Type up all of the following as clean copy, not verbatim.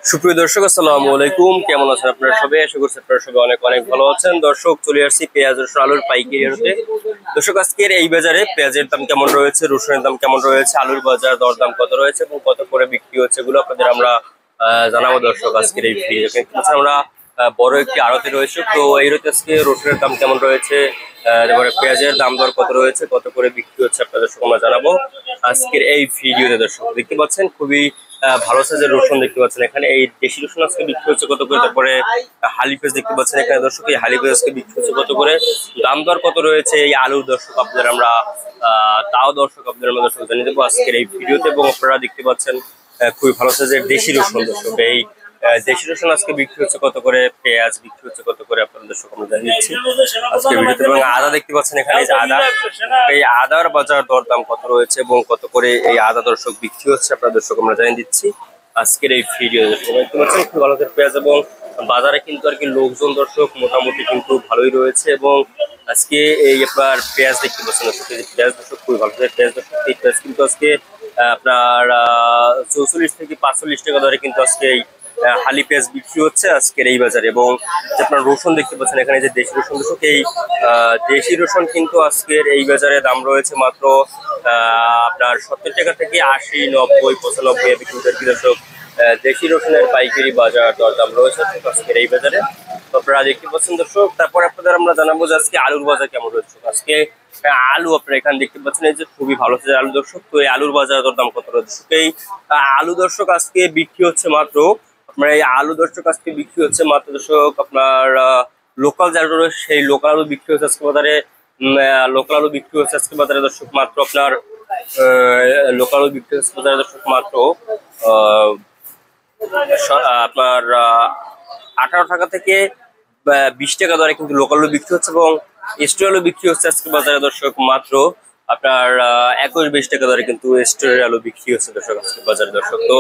সুপ্রিয় দর্শক, আসসালামু আলাইকুম। কেমন আছেন আপনারা সবাই? আশা করছি আপনারা সবাই অনেক অনেক ভালো আছেন। দর্শক, চলে আসছি পেঁয়াজ রসুন আলুর পাইকারি হাটে। দর্শক, আজকের এই বাজারে পেঁয়াজের দাম কেমন রয়েছে, রসুনের দাম কেমন রয়েছে, আলুর বাজার দরদাম কত রয়েছে এবং কত করে বিক্রি হচ্ছে, এগুলো আপনাদের আমরা জানাবো। দর্শক, আজকের এই ভিডিও আমরা বড় একটি আড়তে রয়েছে, তো এই রয়েছে আজকে রসুনের দাম কেমন রয়েছে, তারপরে পেঁয়াজের দাম দর কত রয়েছে, কত করে বিক্রি হচ্ছে আপনাদের সঙ্গে আমরা জানাবো আজকের এই ভিডিওতে। দর্শক, দেখতে পাচ্ছেন খুবই ভালো সাইজের রসুন দেখতে পাচ্ছেন এখানে। এই দেশি রসুন আজকে বিক্রি হচ্ছে কত করে, তারপরে হালি পেঁয়াজ দেখতে পাচ্ছেন এখানে। দর্শক, এই হালি পেঁয়াজ আজকে বিক্রি হচ্ছে কত করে, দাম দর কত রয়েছে এই আলুর, দর্শক আপনাদের আমরা দর্শক জানিয়ে দেবো আজকের এই ভিডিওতে। এবং আপনারা দেখতে পাচ্ছেন খুবই ভালো সাইজের দেশি রসুন। দর্শক, এই দেশি রসুন আজকে বিক্রি হচ্ছে কত করে, পেঁয়াজ বিক্রি হচ্ছে কত করে, আপনাদের দর্শক আমরা জানিয়ে দিচ্ছি আজকে ভিডিওতে। এবং আদা দেখতে পাচ্ছেন এখানে, যে আদা, এই আদার বাজার দরদাম কত রয়েছে এবং কত করে এই আদা দর্শক বিক্রি হচ্ছে আপনাদের দর্শক আমরা জানিয়ে দিচ্ছি আজকের এই ভিডিও। দেখতে পাচ্ছেন খুব ভালো পেঁয়াজ, এবং বাজারে কিন্তু আর কি লোকজন দর্শক মোটামুটি কিন্তু ভালোই রয়েছে। এবং আজকে এই আপনার পেঁয়াজ দেখতে পাচ্ছেন, পেঁয়াজ দর্শক খুবই ভালো পেঁয়াজ। দর্শক, এই পেঁয়াজ কিন্তু আজকে আপনার 44 থেকে 45 টাকা দরে কিন্তু আজকে এই হালি পেঁয়াজ বিক্রি হচ্ছে আজকের এই বাজারে। এবং আপনার রসুন দেখতে পাচ্ছেন এখানে, যে দেশি রসুন। দর্শক, এই দেশি রসুন কিন্তু আজকের এই বাজারে দাম রয়েছে মাত্র আপনার 70 টাকা থেকে 80, 90, 95 এ বিক্রি হচ্ছে দর্শক। দেশি রসুনের পাইকারি বাজার দরদাম রয়েছে আজকের এই বাজারে, আপনারা দেখতে পাচ্ছেন দর্শক। তারপর আপনাদের আমরা জানাবো যে আজকে আলুর বাজার কেমন রয়েছে। আজকে আলু আপনারা এখানে দেখতে পাচ্ছেন, এই যে খুবই ভালো সাইজের আলু দর্শক। তো এই আলুর বাজার দরদাম কত রয়েছে? এই আলু দর্শক আজকে বিক্রি হচ্ছে মাত্র আপনার, এই আলু দর্শক আজকে বিক্রি হচ্ছে মাত্র দর্শক আপনার লোকাল যারা রয়েছে সেই লোকাল আলু বিক্রি হচ্ছে আজকে বাজারে। লোকাল আলু বিক্রি হচ্ছে আজকে বাজারে দর্শক মাত্র আপনার লোকাল আলু বিক্রি হচ্ছে বাজারে দর্শক মাত্র আপনার 18 টাকা থেকে 20 টাকা দরে কিন্তু লোকাল আলু বিক্রি হচ্ছে। এবং স্টোর আলু বিক্রি হচ্ছে আজকে বাজারে দর্শক মাত্র আপনার 21-20 টাকা দরে কিন্তু স্টোরের আলু বিক্রি হচ্ছে দর্শক আজকে বাজারে। দর্শক, তো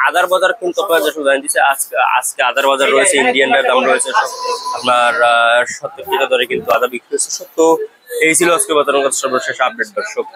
আদার বাজার কিন্তু আপনার দর্শক জানিয়ে দিচ্ছে আজকে আদার বাজার রয়েছে, ইন্ডিয়ানের দাম রয়েছে আপনার 70 টাকা দরে কিন্তু আদা বিক্রি হচ্ছে। তো এই ছিল আজকে বাজারের সর্বশেষ আপডেট দর্শক।